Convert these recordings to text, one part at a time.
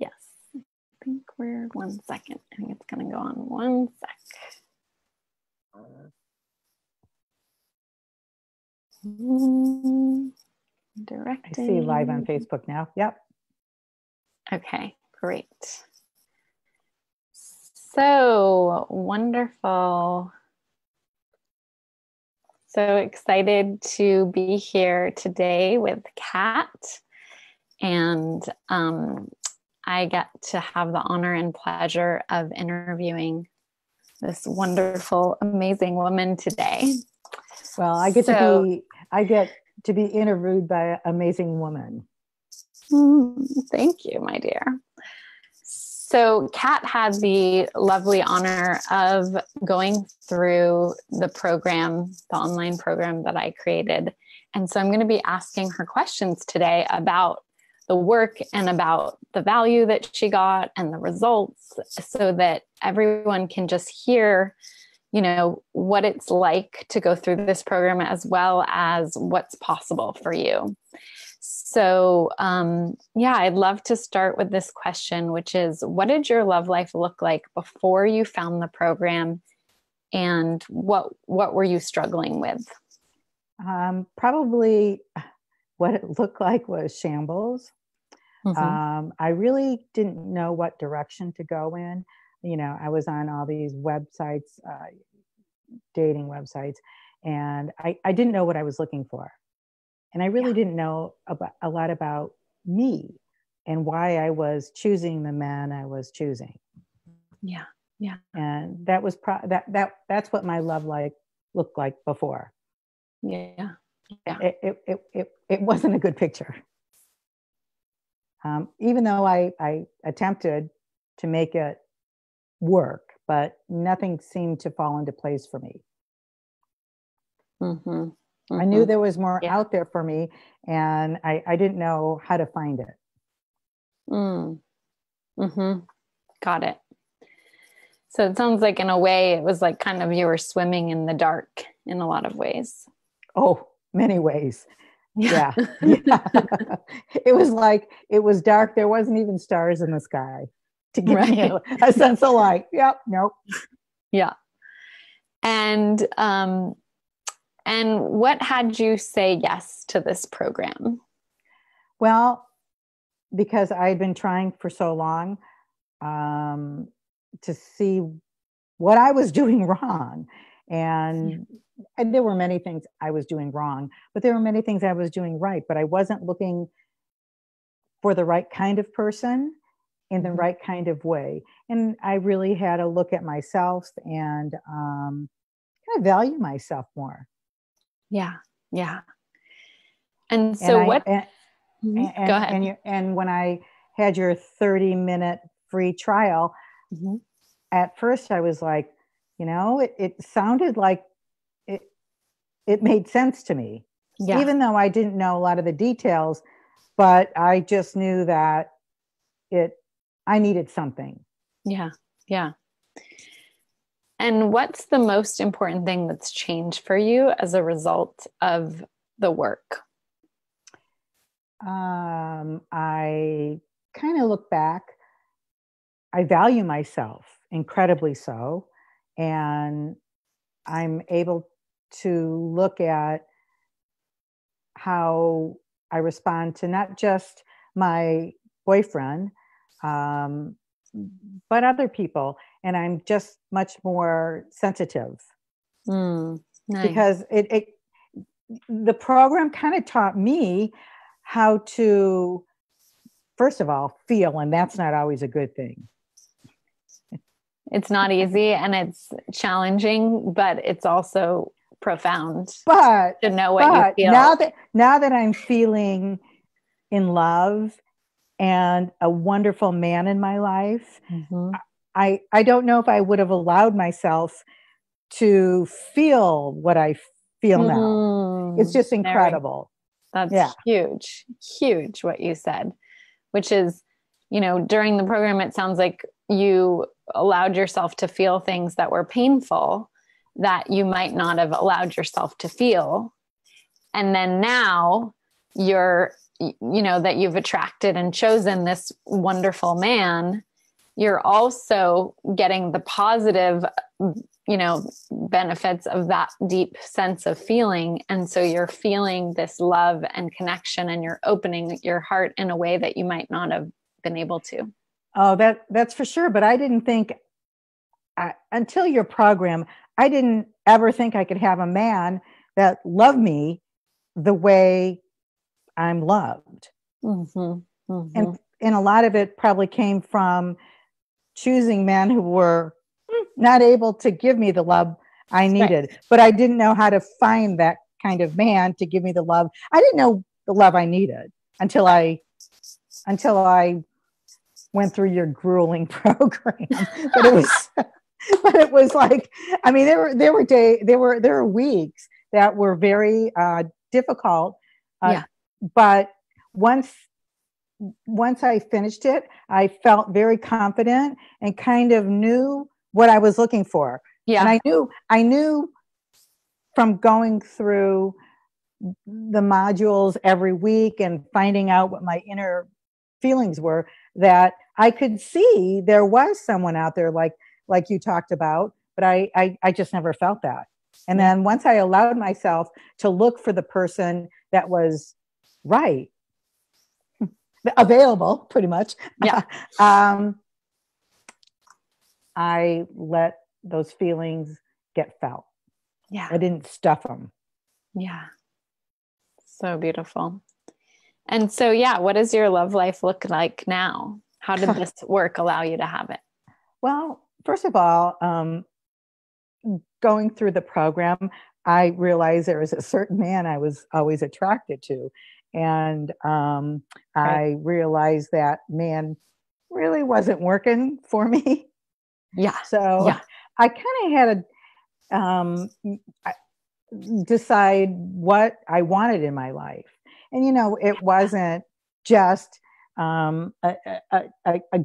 Yes. I think we're 1 second. I think it's going to go on 1 sec. Directing. I see live on Facebook now. Yep. Okay, great. So wonderful. So excited to be here today with Kat. And I get to have the honor and pleasure of interviewing this wonderful, amazing woman today. Well, I get to be interviewed by an amazing woman. Thank you, my dear. So Kat had the lovely honor of going through the program, the online program that I created. And so I'm going to be asking her questions today about the work and about the value that she got and the results, so that everyone can just hear, you know, what it's like to go through this program, as well as what's possible for you. So, I'd love to start with this question, which is, what did your love life look like before you found the program, and what were you struggling with? Probably what it looked like was shambles. Mm-hmm. I really didn't know what direction to go in. You know, I was on all these websites, dating websites, and I didn't know what I was looking for. And I really didn't know a lot about me and why I was choosing the men I was choosing. Yeah. And that was that's what my love life looked like before. Yeah. It wasn't a good picture. Even though I attempted to make it work, but nothing seemed to fall into place for me. Mm-hmm. Mm-hmm. I knew there was more out there for me, and I didn't know how to find it. Mm-hmm. Got it. So it sounds like, in a way, it was like kind of you were swimming in the dark in a lot of ways. Oh, many ways. Yeah. It was like, it was dark. There wasn't even stars in the sky to give you a sense of light. Yep. Nope. Yeah. And what had you say yes to this program? Well, because I had been trying for so long to see what I was doing wrong. And there were many things I was doing wrong, but there were many things I was doing right. But I wasn't looking for the right kind of person in the right kind of way. And I really had to look at myself and kind of value myself more. Yeah. And so go ahead. And when I had your 30-minute free trial, at first I was like, you know, it sounded like it made sense to me, even though I didn't know a lot of the details, but I just knew that I needed something. Yeah. And what's the most important thing that's changed for you as a result of the work? I kind of look back. I value myself incredibly so, and I'm able to look at how I respond to not just my boyfriend, but other people. And I'm just much more sensitive. Nice. Because the program kind of taught me how to, first of all, feel, and that's not always a good thing. It's not easy, and it's challenging, but it's also profound. But to know what you feel. Now that I'm feeling in love and a wonderful man in my life, I don't know if I would have allowed myself to feel what I feel now. It's just incredible. That's huge what you said, which is, you know, during the program, it sounds like you allowed yourself to feel things that were painful that you might not have allowed yourself to feel. And then now you're that you've attracted and chosen this wonderful man, you're also getting the positive, benefits of that deep sense of feeling. And so you're feeling this love and connection, and you're opening your heart in a way that you might not have been able to. Oh, that's for sure. But I didn't think, until your program, I didn't ever think I could have a man that loved me the way I'm loved. Mm-hmm. Mm-hmm. And a lot of it probably came from choosing men who were not able to give me the love I needed. Right. But I didn't know how to find that kind of man to give me the love. I didn't know the love I needed until I went through your grueling program. But it was like, I mean, there were weeks that were very difficult. But once I finished it, I felt very confident and kind of knew what I was looking for. Yeah. And I knew from going through the modules every week and finding out what my inner feelings were, that I could see there was someone out there like you talked about, but I just never felt that. And then once I allowed myself to look for the person that was right, available, pretty much. Yeah. I let those feelings get felt. Yeah. I didn't stuff them. Yeah. So beautiful. And so, what does your love life look like now? How did this work allow you to have it? Well, first of all, going through the program, I realized there was a certain man I was always attracted to. And I realized that man really wasn't working for me. Yeah. So I kind of had to decide what I wanted in my life. And, it wasn't just a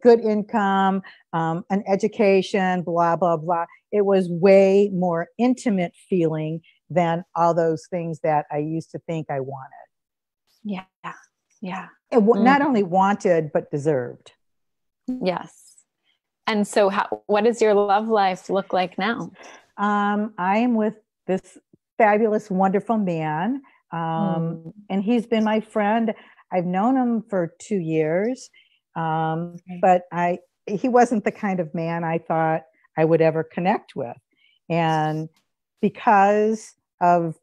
good income, an education, blah, blah, blah. It was way more intimate feeling than all those things that I used to think I wanted. Yeah. Yeah. It not only wanted, but deserved. Yes. And so what does your love life look like now? I am with this fabulous, wonderful man. And he's been my friend. I've known him for 2 years. But he wasn't the kind of man I thought I would ever connect with. And because of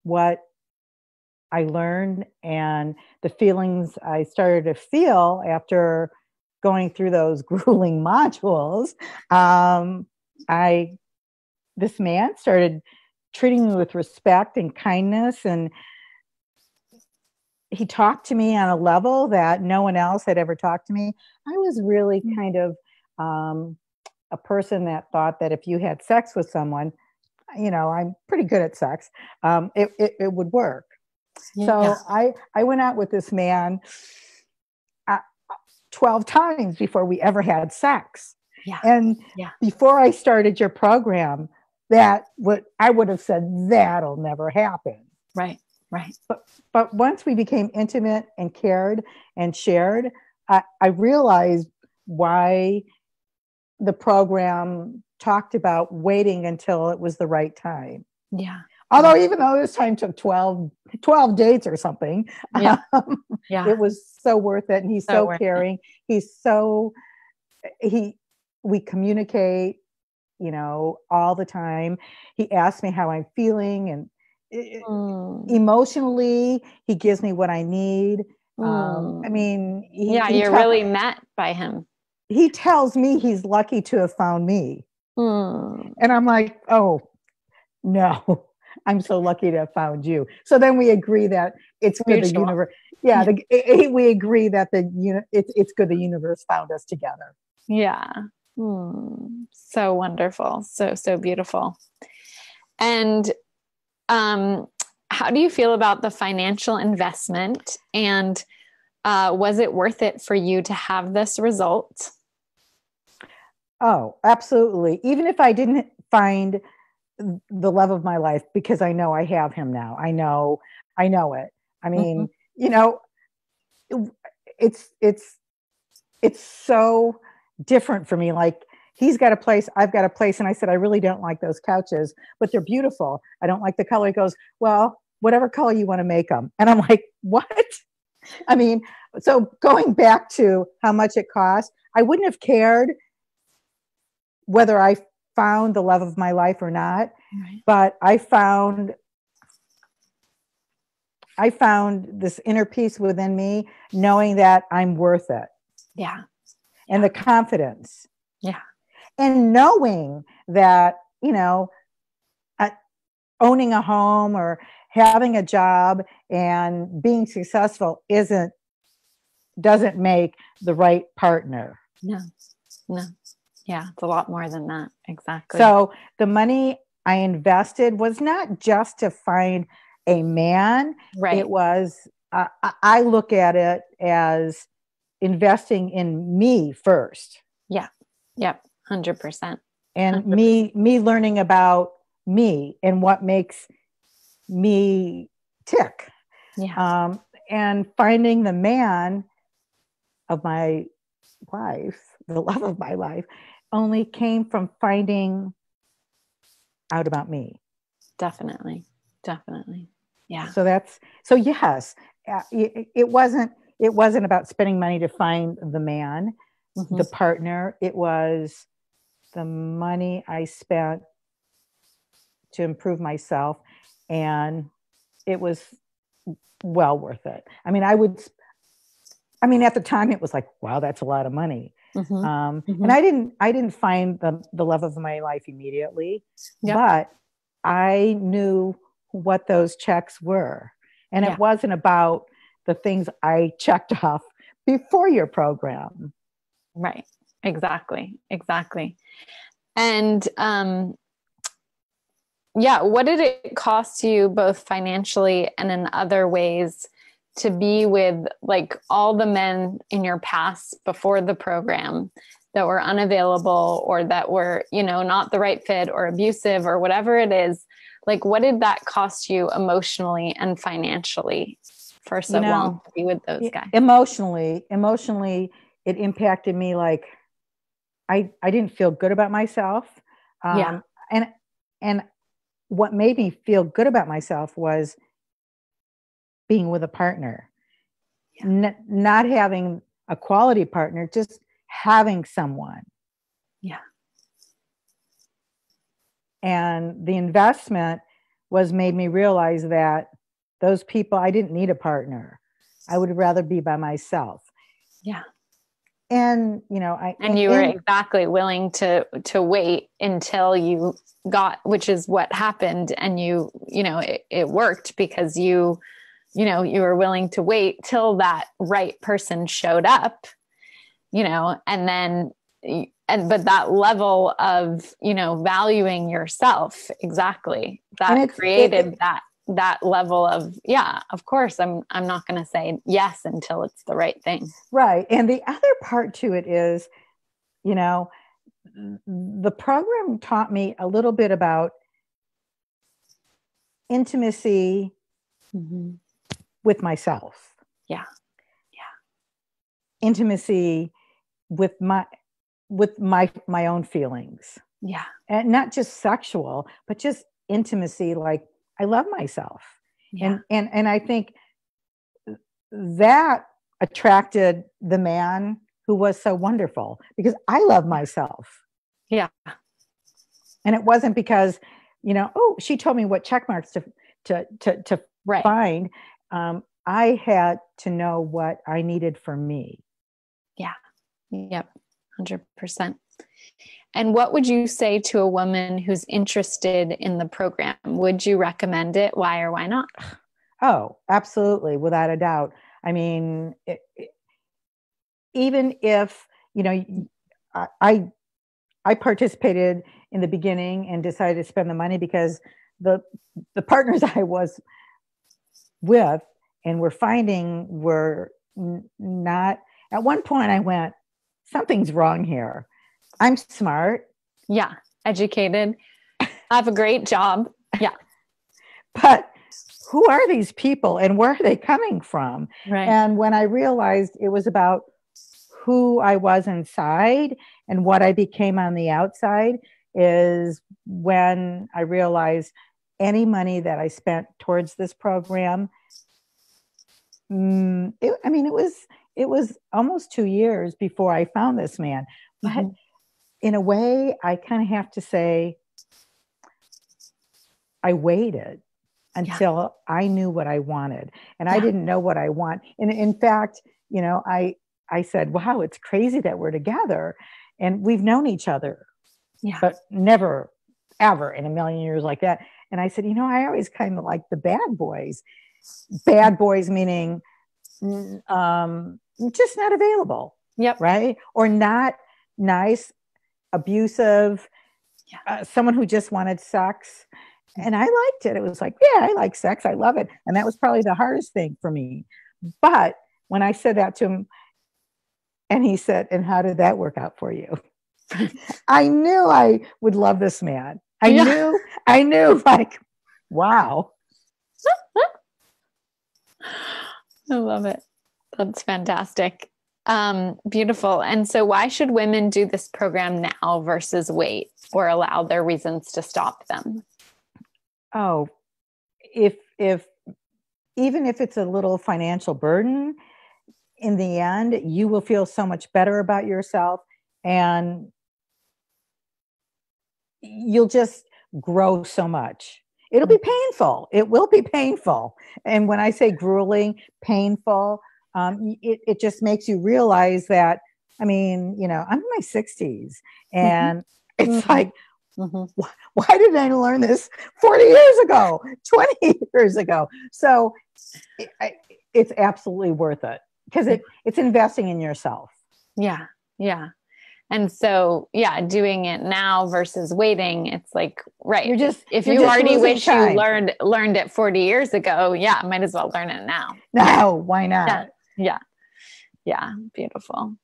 what I learned and the feelings I started to feel after going through those grueling modules, this man started treating me with respect and kindness, and he talked to me on a level that no one else had ever talked to me. I was really kind of a person that thought that if you had sex with someone, I'm pretty good at sex, it would work. So I went out with this man 12 times before we ever had sex. Yeah. And before I started your program, I would have said that'll never happen. Right. But once we became intimate and cared and shared, I realized why the program talked about waiting until it was the right time. Yeah. Although even though this time took 12 dates or something, it was so worth it. And he's so caring. We communicate, all the time. He asks me how I'm feeling, and emotionally, he gives me what I need. I mean, you're really met by him. He tells me he's lucky to have found me. And I'm like, oh, no. I'm so lucky to have found you. So then we agree that it's good the universe. Yeah, we agree that it's good the universe found us together. Yeah. So wonderful. So beautiful. And how do you feel about the financial investment? And was it worth it for you to have this result? Oh, absolutely. Even if I didn't find the love of my life, because I know I have him now. I know it. I mean, it's so different for me. Like, he's got a place, I've got a place. And I said, I really don't like those couches, but they're beautiful. I don't like the color. He goes, well, whatever color you want to make them. And I'm like, what? I mean, so going back to how much it cost, I wouldn't have cared whether I found the love of my life or not. Right. But I found this inner peace within me, knowing that I'm worth it. Yeah. And the confidence. Yeah. And knowing that, you know, owning a home or having a job and being successful doesn't make the right partner. No. Yeah, it's a lot more than that. Exactly. So the money I invested was not just to find a man. Right. It was, I look at it as investing in me first. Yeah. Yep. 100%. And me learning about me and what makes me tick. Yeah. And finding the man of my life, the love of my life, only came from finding out about me. Definitely. Yeah. So yes, it wasn't about spending money to find the man, the partner. It was the money I spent to improve myself, and it was well worth it. I mean, at the time it was like, wow, that's a lot of money. And I didn't find the love of my life immediately, but I knew what those checks were. And it wasn't about the things I checked off before your program. Right. Exactly. And, what did it cost you both financially and in other ways to be with like all the men in your past before the program that were unavailable or that were, not the right fit or abusive or whatever it is? Like, what did that cost you emotionally and financially for so long to be with those guys? Emotionally, it impacted me. Like, I didn't feel good about myself. And what made me feel good about myself was being with a partner, not having a quality partner, just having someone. Yeah. And the investment made me realize that those people, I didn't need a partner. I would rather be by myself. Yeah. And, you were exactly willing to wait until you got, which is what happened. And it worked because you were willing to wait till that right person showed up, and then, but that level of, valuing yourself, exactly, that created that level of, of course, I'm not going to say yes until it's the right thing. Right. And the other part to it is, the program taught me a little bit about intimacy with myself. Yeah. Intimacy with my own feelings. Yeah. And not just sexual, but just intimacy. Like, I love myself. Yeah. And I think that attracted the man who was so wonderful, because I love myself. Yeah. And it wasn't because, she told me what check marks to find. I had to know what I needed for me. Yeah. Yep. 100%. And what would you say to a woman who's interested in the program? Would you recommend it? Why or why not? Oh, absolutely. Without a doubt. I mean, even if, I participated in the beginning and decided to spend the money because the partners I was with and were finding were not, at one point I went, something's wrong here. I'm smart. Yeah. Educated. I have a great job. Yeah. But who are these people and where are they coming from? Right. And when I realized it was about who I was inside and what I became on the outside, is when I realized any money that I spent towards this program, it was almost 2 years before I found this man. But in a way, I kind of have to say, I waited until I knew what I wanted. And I didn't know what I want. And in fact, I said, wow, it's crazy that we're together. And we've known each other, but never, ever in a million years like that. And I said, I always kind of like the bad boys. Bad boys meaning just not available. Yep. Right? Or not nice, abusive, someone who just wanted sex. And I liked it. It was like, yeah, I like sex. I love it. And that was probably the hardest thing for me. But when I said that to him, and he said, and how did that work out for you? I knew I would love this man. I knew like, wow. I love it. That's fantastic. Beautiful. And so why should women do this program now versus wait or allow their reasons to stop them? Oh, if even if it's a little financial burden, in the end, you will feel so much better about yourself and you'll just grow so much. It'll be painful. It will be painful. And when I say grueling, painful, it just makes you realize that, I'm in my 60s and it's like, why didn't I learn this 40 years ago, 20 years ago? So it's absolutely worth it because it's investing in yourself. Yeah. Yeah. And so, doing it now versus waiting, it's like, right. If you already wish time. You learned it 40 years ago, might as well learn it now. No, why not? Yeah. Beautiful.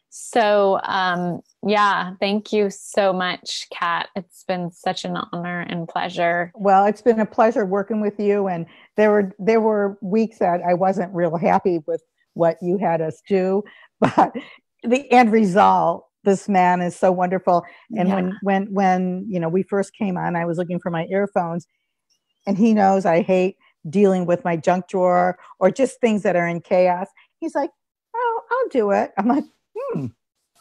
So, thank you so much, Kat. It's been such an honor and pleasure. Well, it's been a pleasure working with you. And there were weeks that I wasn't real happy with what you had us do, but the end result, this man is so wonderful. And when we first came on, I was looking for my earphones, and he knows I hate dealing with my junk drawer or just things that are in chaos. He's like, oh, I'll do it. I'm like,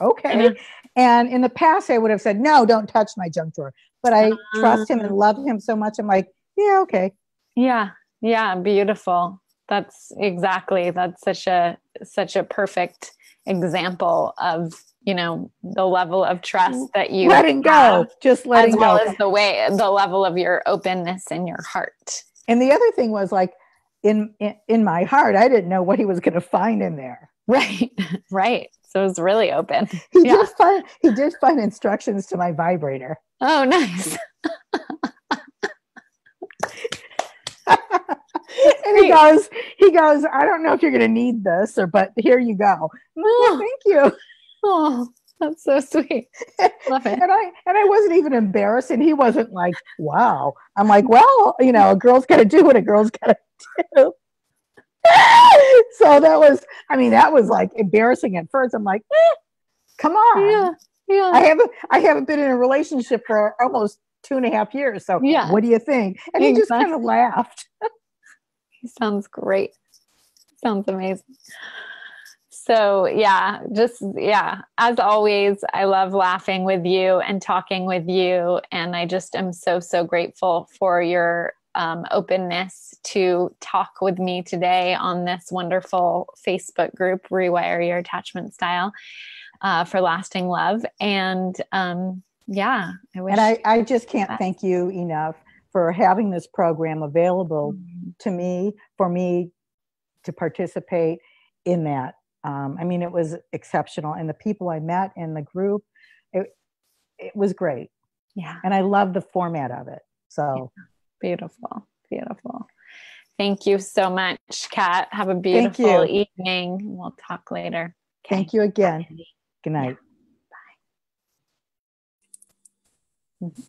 okay. And in the past, I would have said, no, don't touch my junk drawer. But I trust him and love him so much. I'm like, yeah, okay. Yeah. Beautiful. That's such a perfect example of, the level of trust that you letting go, just letting go, as well as the level of your openness in your heart. And the other thing was like in my heart, I didn't know what he was going to find in there. Right. So it was really open. He did find instructions to my vibrator. Oh, nice. And he goes, I don't know if you're going to need this but here you go. Oh, thank you. Oh, that's so sweet. Love it. And I wasn't even embarrassed. And he wasn't like, wow. I'm like, well, a girl's got to do what a girl's got to do. So that was like embarrassing at first. I'm like, come on. Yeah. I haven't been in a relationship for almost 2.5 years. So what do you think? And he just kind of laughed. He sounds great. Sounds amazing. So as always, I love laughing with you and talking with you. And I just am so, so grateful for your openness to talk with me today on this wonderful Facebook group, Rewire Your Attachment Style, for lasting love. And I wish. And I just can't thank you enough for having this program available to me, for me to participate in that. It was exceptional. And the people I met in the group, it was great. Yeah. And I love the format of it. So beautiful. Thank you so much, Kat. Have a beautiful evening. We'll talk later. Okay. Thank you again. Good night. Yeah. Bye.